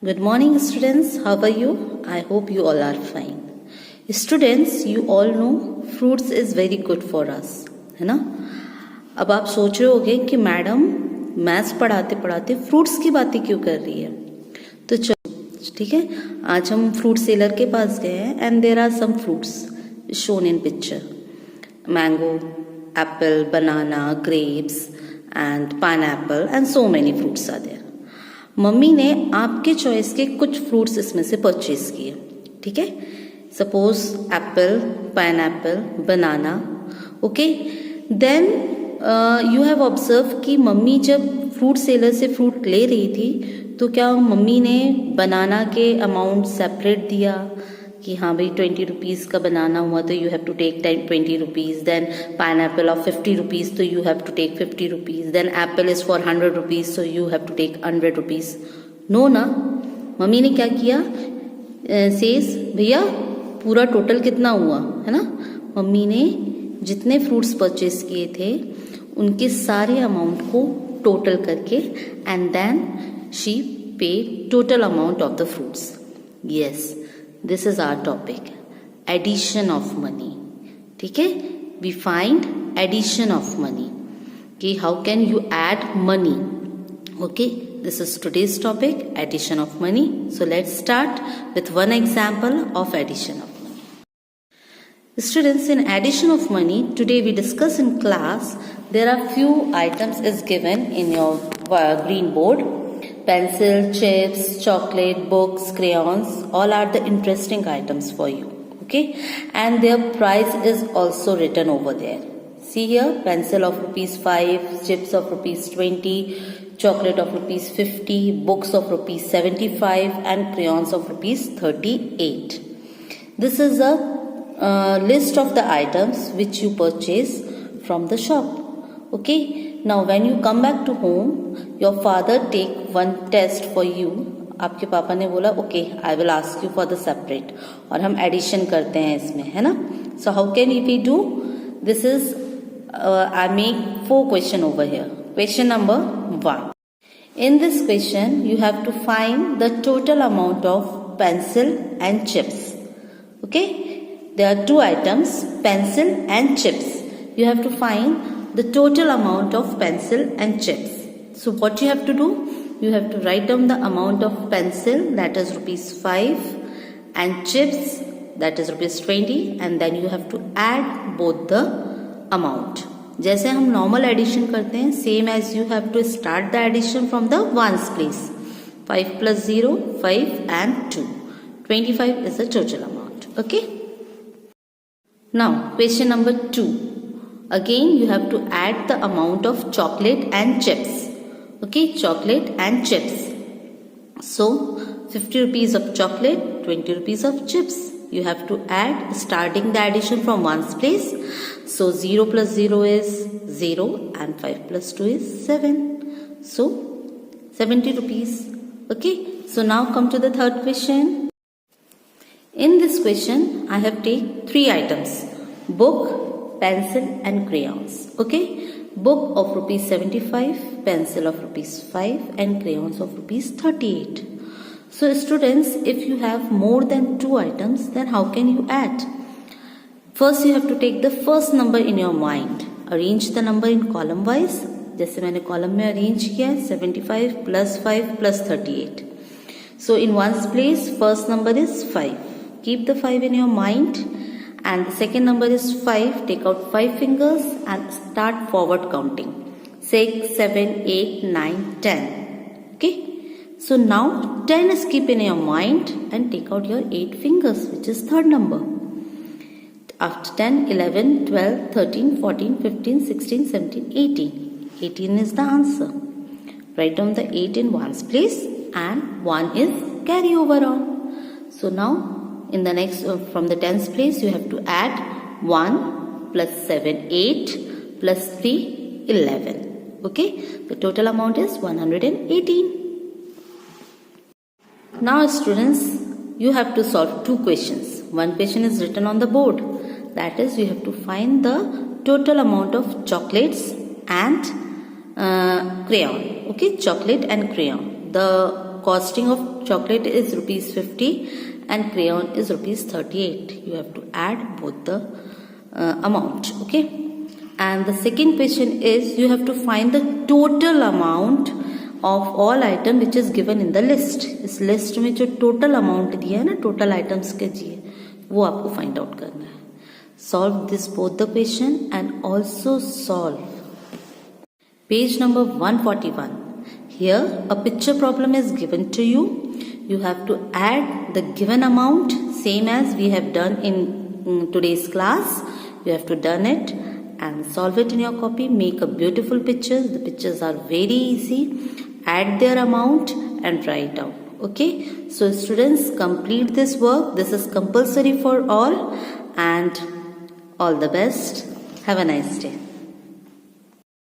Good morning students, how are you? I hope you all are fine. Students, you all know fruits is very good for us, है ना? अब आप सोच रहे होगे कि मैडम मैथ्स पढ़ाते पढ़ाते फ्रूट्स की बातें क्यों कर रही है? तो चलो ठीक है, आज हम फ्रूट सेलर के पास गए हैं and there are some fruits shown in picture. Mango, apple, banana, grapes and pineapple and so many fruits are there. Mummy ने आपके चॉइस के कुछ फ्रूट्स इसमें से परचेज किए. ठीक है, suppose apple, pineapple, banana. Okay, then you have observe कि मम्मी जब फ्रूट सेलर से फ्रूट ले रही थी तो क्या मम्मी ने बनाना के अमाउंट सेपरेट दिया कि हाँ भाई 20 रुपीज़ का बनाना हुआ तो you have to take 20 rupees. Then pineapple of 50 rupees तो you have to take 50 rupees. Then apple is for 100 rupees so you have to take 100 rupees. No ना, मम्मी ने क्या किया, सेज भैया पूरा टोटल कितना हुआ, है ना. मम्मी ने जितने फ्रूट्स परचेज किए थे उनके सारे अमाउंट को टोटल करके एंड देन शी पे total amount of the fruits. Yes, this is our topic, addition of money. ठीक है, we find addition of money कि how can you add money. Okay, this is today's topic, addition of money. So let's start with one example of addition of money. Students, in addition of money, today we discuss in class, there are few items is given in your green board. Pencil, chips, chocolate, books, crayons, all are the interesting items for you. Okay, and their price is also written over there. See here, pencil of rupees 5, chips of rupees 20, chocolate of rupees 50, books of rupees 75 and crayons of rupees 38. This is a list of the items which you purchase from the shop. Okay, now when you come back to home, your father take one test for you. आपके papa ने बोला okay I will ask you for the separate, और हम addition करते हैं इसमें, है ना. So how can we do this is, I make 4 question over here. Question number 1. In this question you have to find the total amount of pencil and chips. Okay, there are 2 items, pencil and chips. You have to find the total amount of pencil and chips. So what you have to do, you have to write down the amount of pencil, that is rupees 5, and chips, that is rupees 20, and then you have to add both the amount. जैसे हम normal addition करते हैं, same as you have to start the addition from the ones place. 5 plus 0, 5 and 2. 25 is the total amount. Okay. Now question number 2. Again you have to add the amount of chocolate and chips. Okay, chocolate and chips. So 50 rupees of chocolate, 20 rupees of chips. You have to add, starting the addition from ones place. So 0 plus 0 is 0 and 5 plus 2 is 7. So 70 rupees. Okay, so now come to the third question. In this question I have take 3 items, book, pencil and crayons. Okay, book of rupees 75, pencil of rupees 5 and crayons of rupees 38. So students, if you have more than 2 items, then how can you add? First you have to take the first number in your mind. Arrange the number in column wise. जैसे मैंने column में arrange किया है, 75 plus 5 plus 38. So in ones place first number is 5. Keep the 5 in your mind. And the second number is 5. Take out 5 fingers and start forward counting. 6, 7, 8, 9, 10. Okay. So now 10 is keep in your mind and take out your 8 fingers, which is third number. After 10, 11, 12, 13, 14, 15, 16, 17, 18. 18 is the answer. Write down the 8 in ones place and 1 is carry over on. So now in the next, from the tens place you have to add 1 plus 7, 8 plus 3, 11. Okay, the total amount is 118. Now students, you have to solve 2 questions. One question is written on the board, that is you have to find the total amount of chocolates and crayon. Okay, chocolate and crayon. The costing of chocolate is rupees 50 and crayon is rupees 38. You have to add both the amount. Okay. And the second question is you have to find the total amount of all item which is given in the list. इस list में जो total amount दिया है ना, total items के दिए, वो आपको find out करना है. Solve this both the question and also solve page number 141. Here a picture problem is given to you. You have to add the given amount same as we have done in today's class. You have to done it and solve it in your copy. Make a beautiful pictures. The pictures are very easy. Add their amount and write down. Okay. So students, complete this work. This is compulsory for all and all the best. Have a nice day.